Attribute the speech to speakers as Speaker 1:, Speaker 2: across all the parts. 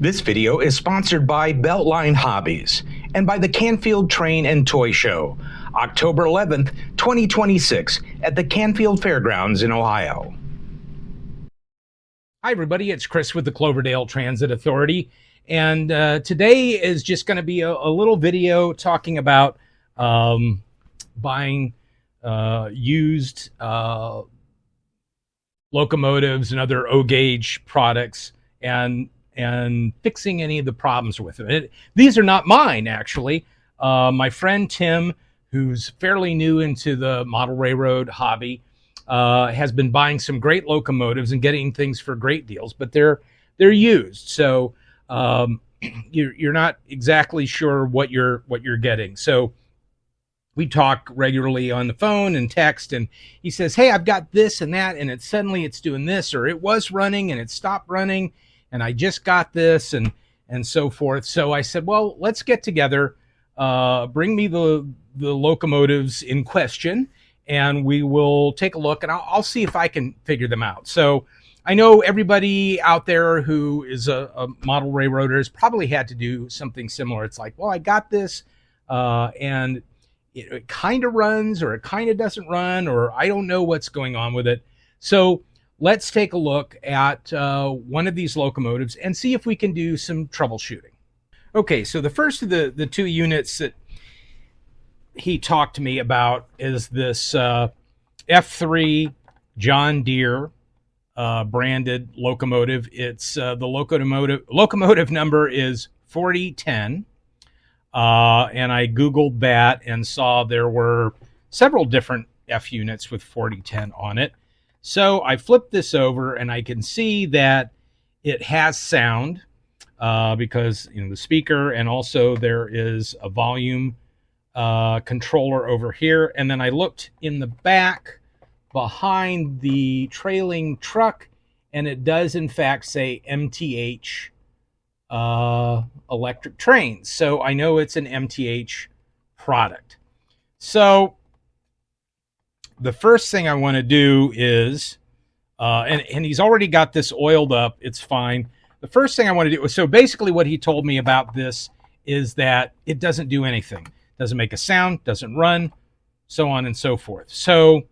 Speaker 1: This video is sponsored by Beltline Hobbies and by the Canfield Train and Toy Show, October 11th, 2026 at the Canfield Fairgrounds in Ohio.
Speaker 2: Hi everybody, it's Chris with the Cloverdale Transit Authority, and today is just going to be a little video talking about buying used locomotives and other O-gauge products and fixing any of the problems with it. These are not mine, actually. My friend Tim, who's fairly new into the model railroad hobby, has been buying some great locomotives and getting things for great deals, but they're used, so you're not exactly sure what you're getting. So we talk regularly on the phone and text, and he says, "Hey, I've got this and that, and it's doing this, or it was running and it stopped running, and I just got this," and so forth. So I said, well, let's get together, bring me the locomotives in question, and we will take a look, and I'll see if I can figure them out. So I know everybody out there who is a model railroader has probably had to do something similar. It's like, well, I got this, and it kind of runs, or it kind of doesn't run, or I don't know what's going on with it. So let's take a look at one of these locomotives and see if we can do some troubleshooting. Okay, so the first of the two units that he talked to me about is this F3 John Deere branded locomotive. It's the locomotive number is 4010, and I Googled that and saw there were several different F units with 4010 on it. So I flipped this over, and I can see that it has sound because, you know, the speaker, and also there is a volume controller over here. And then I looked in the back behind the trailing truck, and it does in fact say MTH electric trains. So I know it's an MTH product. So the first thing I want to do is, and he's already got this oiled up, it's fine. The first thing I want to do, so basically what he told me about this is that it doesn't do anything. Doesn't make a sound, doesn't run, so on and so forth. So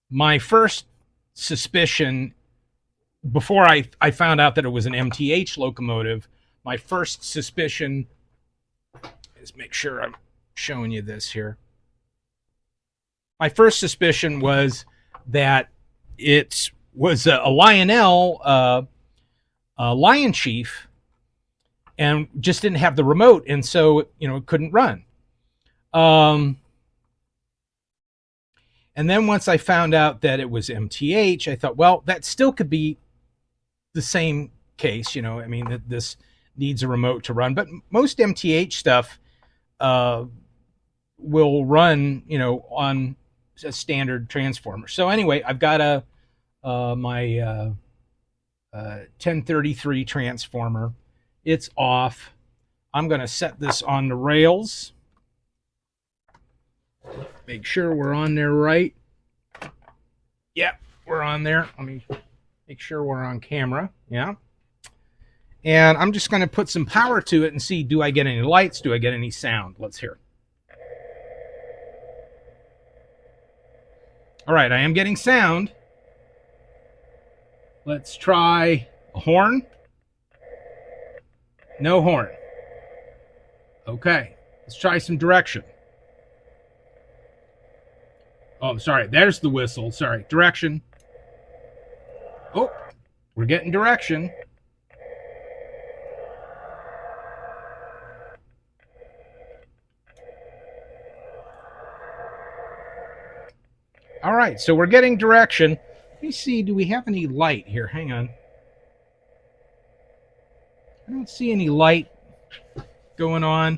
Speaker 2: my first suspicion, before I found out that it was an MTH locomotive, my first suspicion is, make sure I'm showing you this here. My first suspicion was that it was a Lionel Lion Chief, and just didn't have the remote, and so, you know, it couldn't run. And then once I found out that it was MTH, I thought, well, that still could be the same case, you know. I mean, that this needs a remote to run, but most MTH stuff will run, you know, on a standard transformer. So anyway, I've got my 1033 transformer. It's off. I'm going to set this on the rails. Make sure we're on there right. Yep, we're on there. Let me make sure we're on camera. Yeah. And I'm just going to put some power to it and see, do I get any lights? Do I get any sound? Let's hear it. All right, I am getting sound. Let's try a horn. No horn. Okay, let's try some direction. Oh, sorry, there's the whistle. Sorry, direction. Oh, we're getting direction. All right, so we're getting direction. Let me see, do we have any light here? Hang on. I don't see any light going on.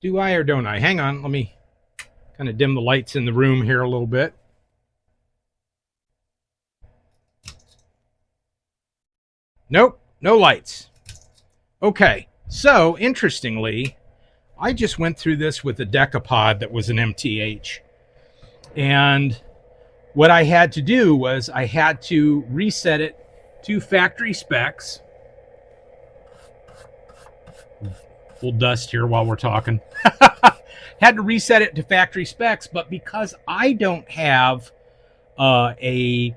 Speaker 2: Do I or don't I? Hang on, let me kind of dim the lights in the room here a little bit. Nope, no lights. Okay, so interestingly, I just went through this with a decapod that was an MTH. And what I had to do was I had to reset it to factory specs. Little dust here while we're talking. Had to reset it to factory specs, but because I don't have an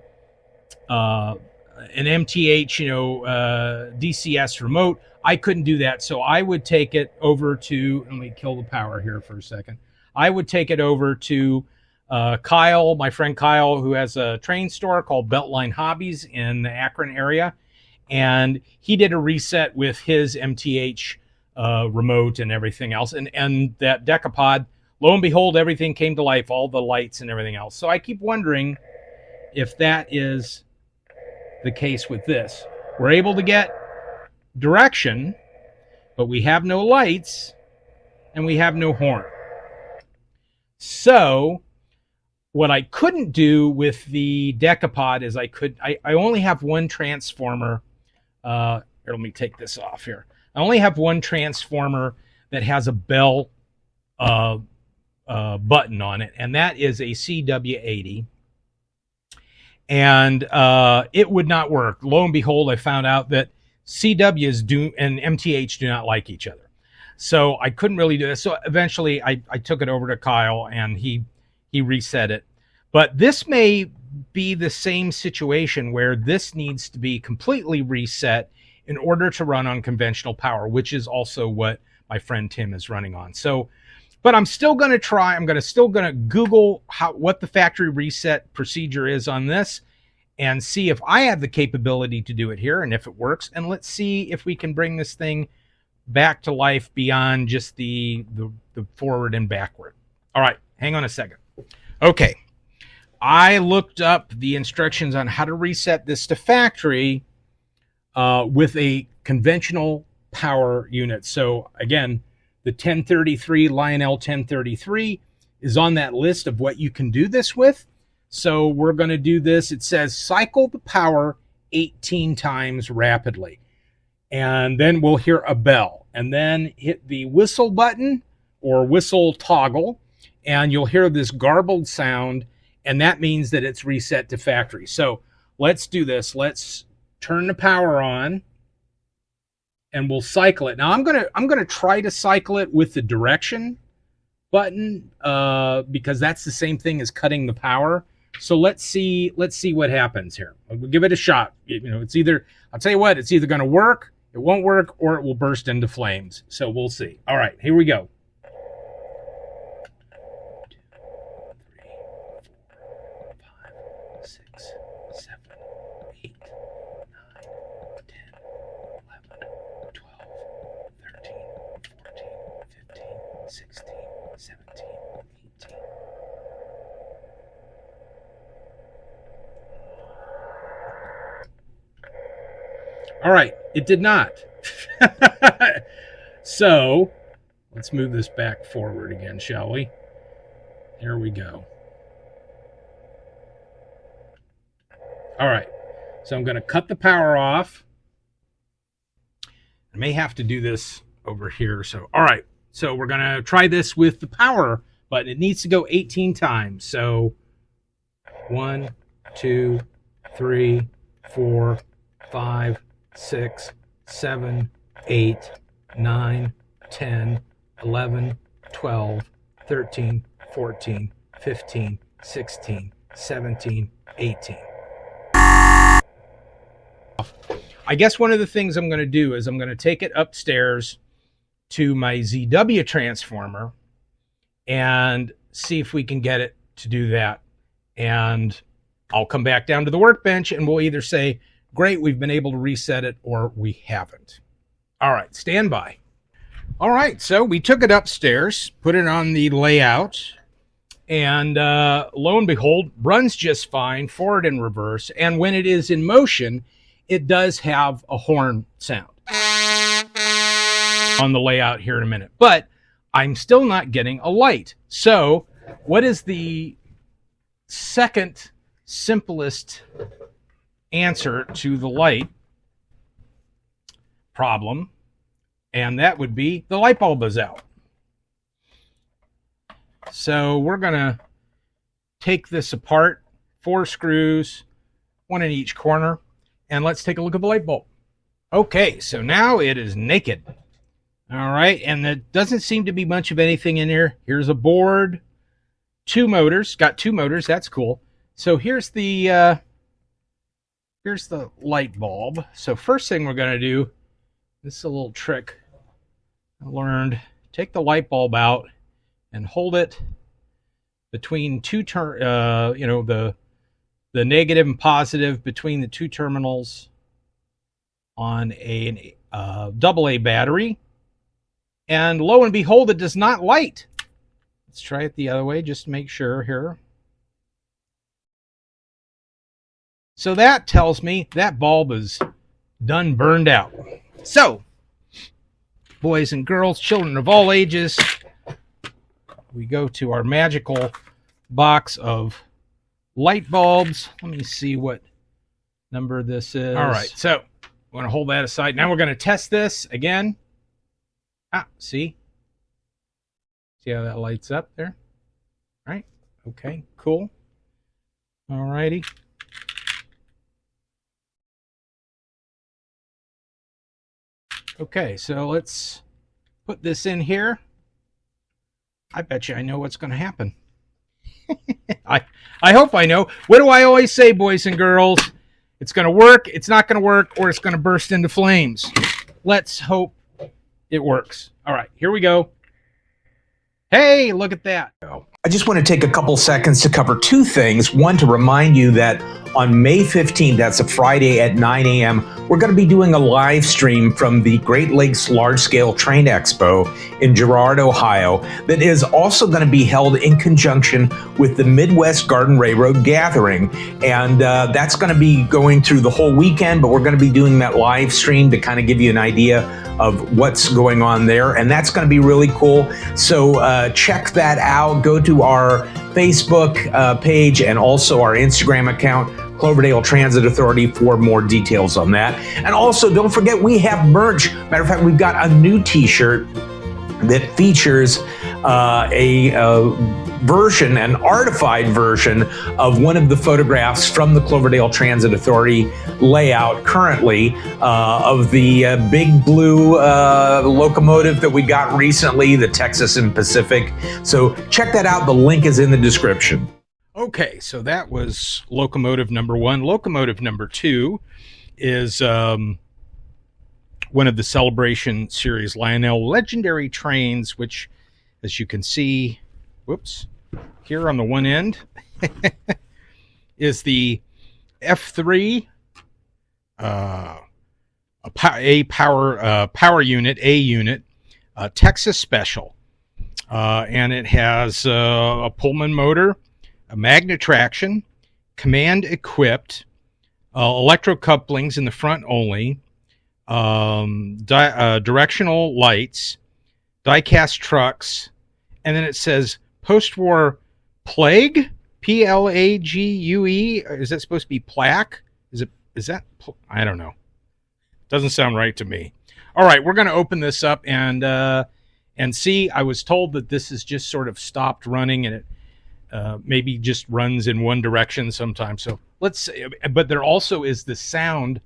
Speaker 2: MTH, DCS remote, I couldn't do that. So I would take it over to, let me kill the power here for a second. I would take it over to Kyle, my friend Kyle, who has a train store called Beltline Hobbies in the Akron area. And he did a reset with his MTH remote and everything else. And that Decapod, lo and behold, everything came to life, all the lights and everything else. So I keep wondering if that is the case with this. We're able to get direction, but we have no lights and we have no horn. So what I couldn't do with the Decapod is I only have one transformer. Here, let me take this off here. I only have one transformer that has a bell button on it, and that is a CW80. And it would not work. Lo and behold, I found out that CWs and MTH do not like each other. So I couldn't really do this. So eventually I took it over to Kyle, and he reset it. But this may be the same situation where this needs to be completely reset in order to run on conventional power, which is also what my friend Tim is running on. So, but I'm still going to try. I'm still going to Google what the factory reset procedure is on this and see if I have the capability to do it here and if it works. And let's see if we can bring this thing back to life beyond just the forward and backward. All right, hang on a second. Okay, I looked up the instructions on how to reset this to factory with a conventional power unit. So again, the 1033 Lionel 1033 is on that list of what you can do this with. So we're going to do this. It says cycle the power 18 times rapidly. And then we'll hear a bell. And then hit the whistle button or whistle toggle. And you'll hear this garbled sound. And that means that it's reset to factory. So let's do this. Let's turn the power on. And we'll cycle it. Now I'm gonna try to cycle it with the direction button because that's the same thing as cutting the power. So let's see what happens here. We'll give it a shot. It's either, I'll tell you what, it's either gonna work, it won't work, or it will burst into flames. So we'll see. All right, here we go. 16, 17, 18. All right, it did not. So let's move this back forward again, shall we? There we go. All right, so I'm going to cut the power off. I may have to do this over here. So, all right. So we're going to try this with the power button. It needs to go 18 times. So 1, 2, 3, 4, 5, 6, 7, 8, 9, 10, 11, 12, 13, 14, 15, 16, 17, 18. I guess one of the things I'm going to do is I'm going to take it upstairs to my ZW transformer and see if we can get it to do that. And I'll come back down to the workbench and we'll either say, great, we've been able to reset it, or we haven't. All right, stand by. All right, so we took it upstairs, put it on the layout, and lo and behold, runs just fine, forward and reverse. And when it is in motion, it does have a horn sound on the layout here in a minute, but I'm still not getting a light. So what is the second simplest answer to the light problem? And that would be the light bulb is out. So we're going to take this apart, 4 screws, 1 in each corner. And let's take a look at the light bulb. Okay, so now it is naked. All right, and there doesn't seem to be much of anything in here. Here's a board, 2 motors. Got 2 motors. That's cool. So here's the light bulb. So first thing we're going to do, this is a little trick I learned. Take the light bulb out and hold it between the negative and positive between the 2 terminals on a AA battery. And lo and behold, it does not light. Let's try it the other way just to make sure here. So that tells me that bulb is done burned out. So, boys and girls, children of all ages, we go to our magical box of light bulbs. Let me see what number this is. All right, so I'm going to hold that aside. Now we're going to test this again. See how that lights up there? All right, okay, cool. All righty. Okay, so let's put this in here. I bet you I know what's going to happen. I hope I know. What do I always say, boys and girls? It's going to work, it's not going to work, or it's going to burst into flames. Let's hope it works. All right, here we go. Hey, look at that.
Speaker 1: I just want to take a couple seconds to cover 2 things. One, to remind you that on May 15th, that's a Friday at 9 a.m., we're going to be doing a live stream from the Great Lakes Large Scale Train Expo in Girard, Ohio, that is also going to be held in conjunction with the Midwest Garden Railroad Gathering. And that's going to be going through the whole weekend, but we're going to be doing that live stream to kind of give you an idea of what's going on there. And that's going to be really cool. So check that out. Go to our Facebook page and also our Instagram account, Cloverdale Transit Authority, for more details on that. And also, don't forget, we have merch. Matter of fact, we've got a new t-shirt that features an artified version of one of the photographs from the Cloverdale Transit Authority layout currently of the big blue locomotive that we got recently, the Texas and Pacific. So check that out. The link is in the description.
Speaker 2: Okay, so that was locomotive number 1. Locomotive number 2 is one of the Celebration Series Lionel Legendary trains, which, as you can see, here on the one end is the F3 power unit, Texas Special, and it has a Pullman motor, a magnet traction, command equipped, electro couplings in the front only, directional lights, die-cast trucks, and then it says post-war plague, Plague. Is that supposed to be plaque? Is that? I don't know. Doesn't sound right to me. All right, we're going to open this up and see. I was told that this is just sort of stopped running, and it maybe just runs in one direction sometimes. So let's. But there also is the sound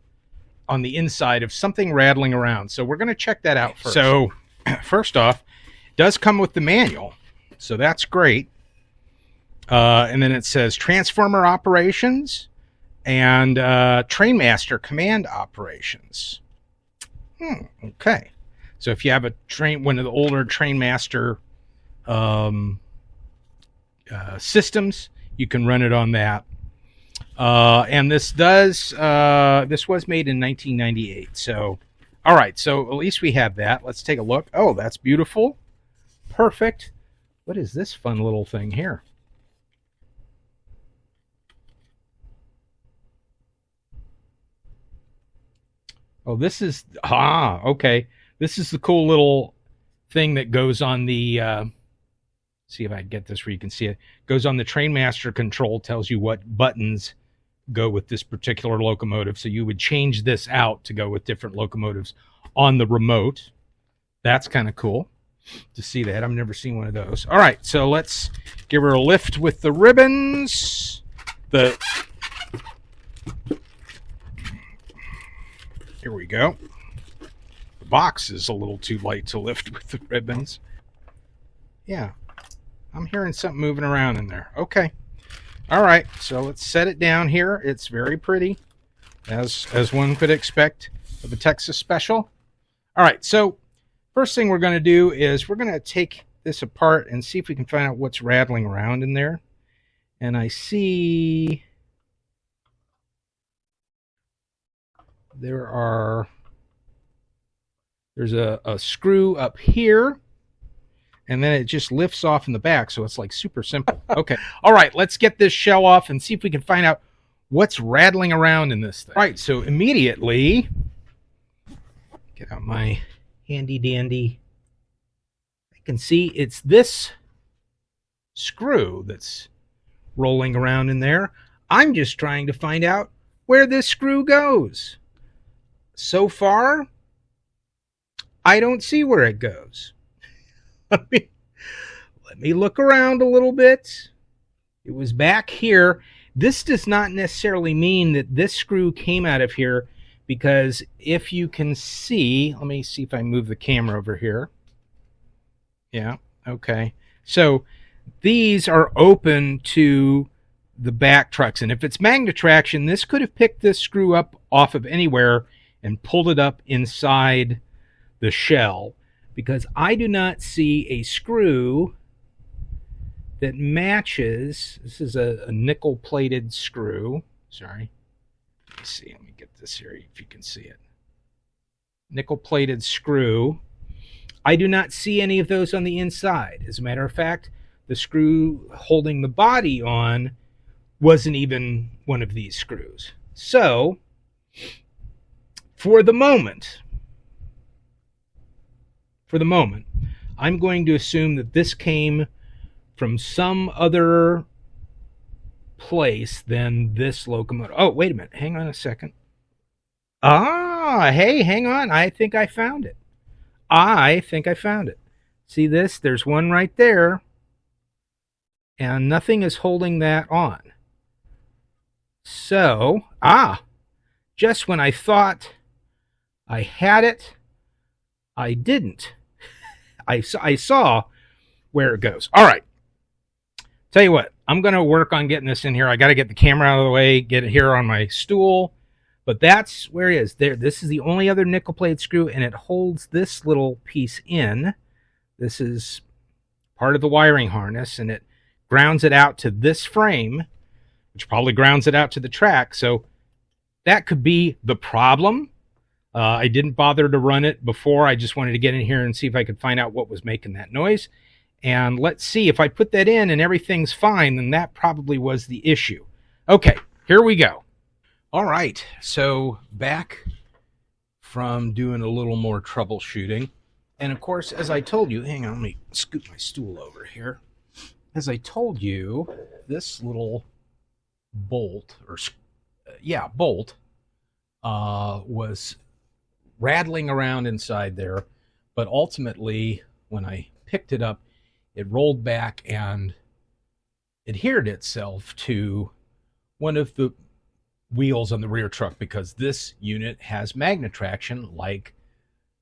Speaker 2: on the inside of something rattling around. So we're going to check that out first. So first off, it does come with the manual, so that's great. And then it says transformer operations and trainmaster command operations. Okay. So if you have one of the older trainmaster systems, you can run it on that. And this was made in 1998. So, all right. So at least we have that. Let's take a look. Oh, that's beautiful. Perfect. What is this fun little thing here? Oh, this is, okay. This is the cool little thing that goes on the, see if I can get this where you can see it. Goes on the Trainmaster control, tells you what buttons go with this particular locomotive. So you would change this out to go with different locomotives on the remote. That's kind of cool to see that. I've never seen one of those. All right, so let's give her a lift with the ribbons. the here we go. The box is a little too light to lift with the ribbons. Yeah, I'm hearing something moving around in there. Okay. All right, so let's set it down here. It's very pretty, as one could expect of a Texas Special. All right, so first thing we're going to do is we're going to take this apart and see if we can find out what's rattling around in there. And I see there's a screw up here, and then it just lifts off in the back, so it's like super simple. Okay. All right, let's get this shell off and see if we can find out what's rattling around in this thing. All right, so immediately, get out my handy dandy. I can see it's this screw that's rolling around in there. I'm just trying to find out where this screw goes. So far, I don't see where it goes. Let me look around a little bit. It was back here. This does not necessarily mean that this screw came out of here, because if you can see, let me see if I move the camera over here. Yeah, okay. So these are open to the back trucks, and if it's magnet traction, this could have picked this screw up off of anywhere and pulled it up inside the shell, because I do not see a screw that matches. This is a nickel-plated screw. Sorry. Let me see. Let me get this here if you can see it. Nickel-plated screw. I do not see any of those on the inside. As a matter of fact, the screw holding the body on wasn't even one of these screws. So, for the moment, I'm going to assume that this came from some other place than this locomotive. Oh, wait a minute. Hang on a second. Ah, hey, hang on. I think I found it. See this? There's one right there. And nothing is holding that on. So, just when I thought I had it, I didn't. I saw where it goes. All right. Tell you what, I'm going to work on getting this in here. I got to get the camera out of the way, get it here on my stool. But that's where it is. There. This is the only other nickel plate screw, and it holds this little piece in. This is part of the wiring harness, and it grounds it out to this frame, which probably grounds it out to the track. So that could be the problem. I didn't bother to run it before. I just wanted to get in here and see if I could find out what was making that noise. And let's see, if I put that in and everything's fine, then that probably was the issue. Okay, here we go. All right, so back from doing a little more troubleshooting. And of course, as I told you, hang on, let me scoot my stool over here. As I told you, this little bolt, was rattling around inside there, but ultimately when I picked it up, it rolled back and adhered itself to one of the wheels on the rear truck, because this unit has magnet traction like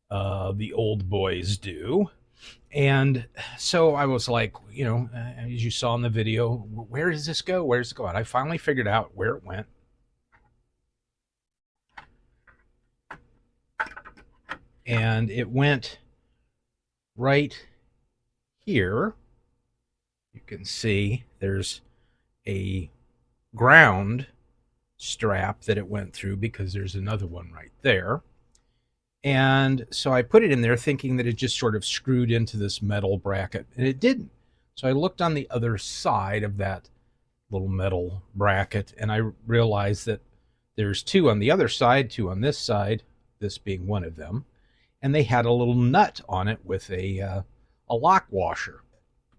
Speaker 2: the old boys do. And so I was like, as you saw in the video, where does this go? Where does it go? And I finally figured out where it went. And it went right here. You can see there's a ground strap that it went through, because there's another one right there. And so I put it in there thinking that it just sort of screwed into this metal bracket, and it didn't. So I looked on the other side of that little metal bracket, and I realized that there's two on the other side, two on this side, this being one of them. And they had a little nut on it with a lock washer.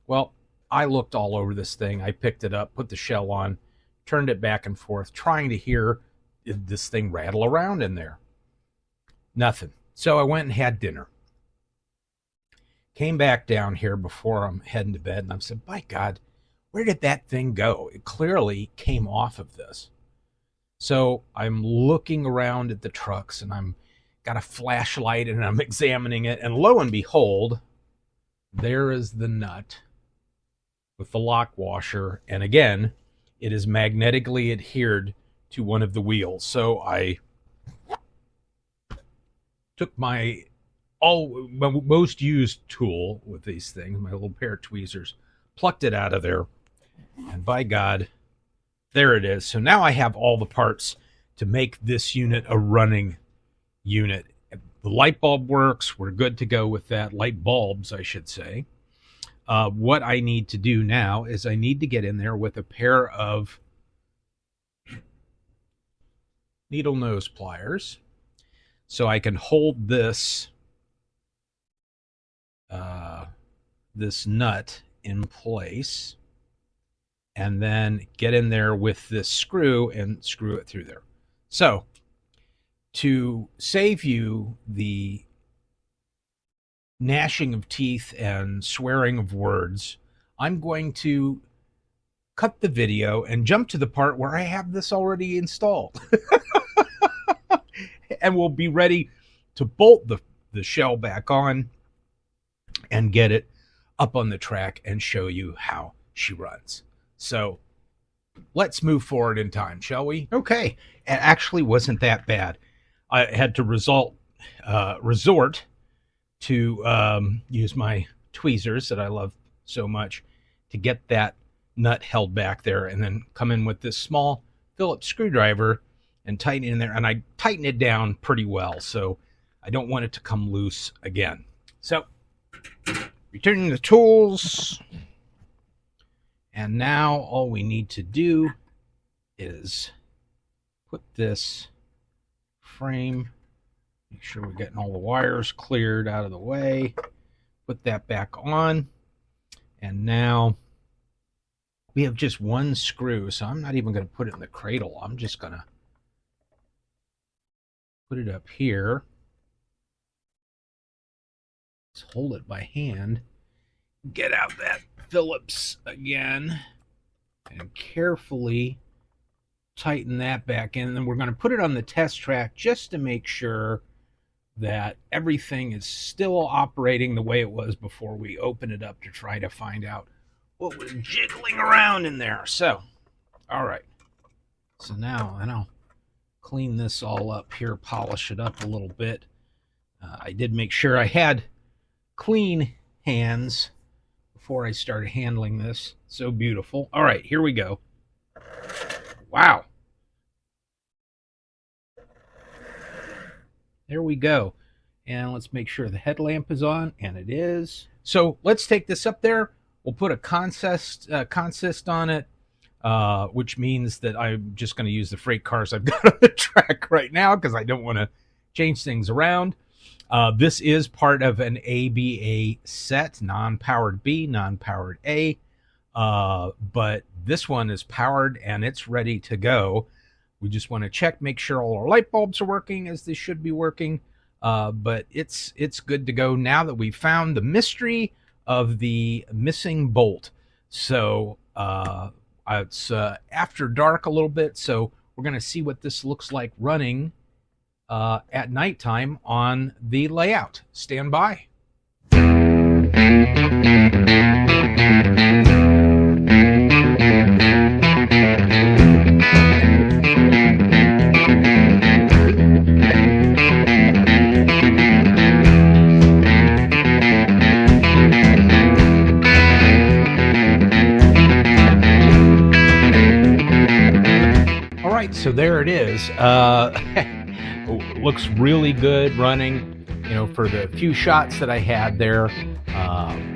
Speaker 2: Well, I looked all over this thing. I picked it up, put the shell on, turned it back and forth, trying to hear this thing rattle around in there. Nothing. So I went and had dinner. Came back down here before I'm heading to bed, and I said, by God, where did that thing go? It clearly came off of this. So I'm looking around at the trucks, and I'm got a flashlight, and I'm examining it, and lo and behold, there is the nut with the lock washer, and again, it is magnetically adhered to one of the wheels. So I took my most used tool with these things, my little pair of tweezers, plucked it out of there, and by God, there it is. So now I have all the parts to make this unit a running unit. The light bulb works. We're good to go with that. Light bulbs, I should say. What I need to do now is I need to get in there with a pair of needle nose pliers so I can hold this this nut in place, and then get in there with this screw and screw it through there. So to save you the gnashing of teeth and swearing of words, I'm going to cut the video and jump to the part where I have this already installed. And we'll be ready to bolt the shell back on and get it up on the track and show you how she runs. So let's move forward in time, shall we? Okay, it actually wasn't that bad. I had to resort to use my tweezers that I love so much to get that nut held back there, and then come in with this small Phillips screwdriver and tighten it in there. And I tighten it down pretty well, so I don't want it to come loose again. So returning the tools, and now all we need to do is put this frame, make sure we're getting all the wires cleared out of the way, put that back on, and now we have just one screw, so I'm not even going to put it in the cradle. I'm just going to put it up here. Let's hold it by hand. Get out that Phillips again and carefully tighten that back in. And then we're going to put it on the test track just to make sure that everything is still operating the way it was before we open it up to try to find out what was jiggling around in there. So, all right. So now, and I'll clean this all up here, polish it up a little bit. I did make sure I had clean hands before I started handling this. So beautiful. All right, here we go. Wow. There we go. And let's make sure the headlamp is on, and it is. So let's take this up there. We'll put a consist on it, which means that I'm just going to use the freight cars I've got on the track right now because I don't want to change things around. This is part of an ABA set, non-powered B, non-powered A, but this one is powered and it's ready to go. We just want to check, make sure all our light bulbs are working as they should be working, but it's good to go now that we've found the mystery of the missing bolt. So it's after dark a little bit, so we're going to see what this looks like running at nighttime on the layout. Stand by. All right, so there it is. Looks really good running, for the few shots that I had there,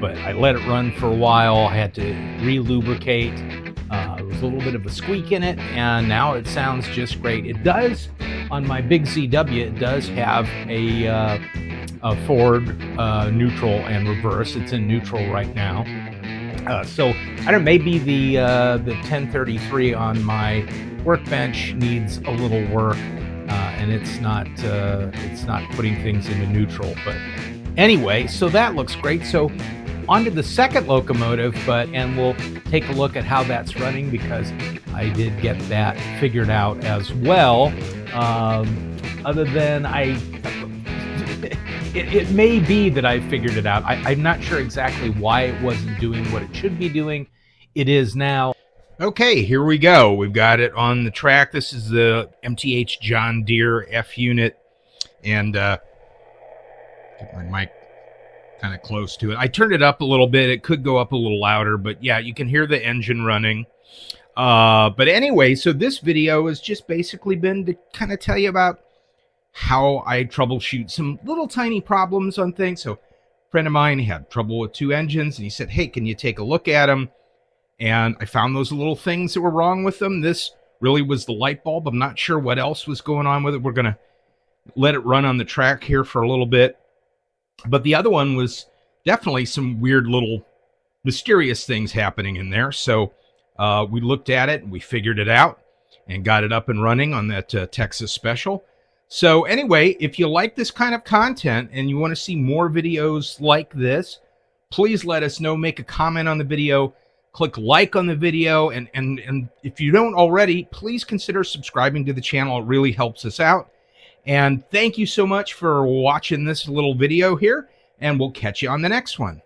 Speaker 2: but I let it run for a while. I had to re-lubricate. There was a little bit of a squeak in it, and now it sounds just great. It does, on my big ZW, it does have a forward, neutral, and reverse. It's in neutral right now. So I don't know, maybe the 1033 on my workbench needs a little work. And it's not putting things into neutral. But anyway, so that looks great. So on to the second locomotive, and we'll take a look at how that's running, because I did get that figured out as well. Other than it may be that I figured it out. I'm not sure exactly why it wasn't doing what it should be doing. It is now. Okay, here we go. We've got it on the track. This is the MTH John Deere F unit, and get my mic kind of close to it. I turned it up a little bit. It could go up a little louder, but yeah, you can hear the engine running. But anyway, so this video has just basically been to kind of tell you about how I troubleshoot some little tiny problems on things. So a friend of mine had trouble with 2 engines, and he said, hey, can you take a look at them? And I found those little things that were wrong with them. This really was the light bulb. I'm not sure what else was going on with it. We're going to let it run on the track here for a little bit. But the other one was definitely some weird little mysterious things happening in there. So we looked at it and we figured it out and got it up and running on that Texas special. So anyway, if you like this kind of content and you want to see more videos like this, please let us know. Make a comment on the video. Click like on the video, and if you don't already, please consider subscribing to the channel. It really helps us out. And thank you so much for watching this little video here, and we'll catch you on the next one.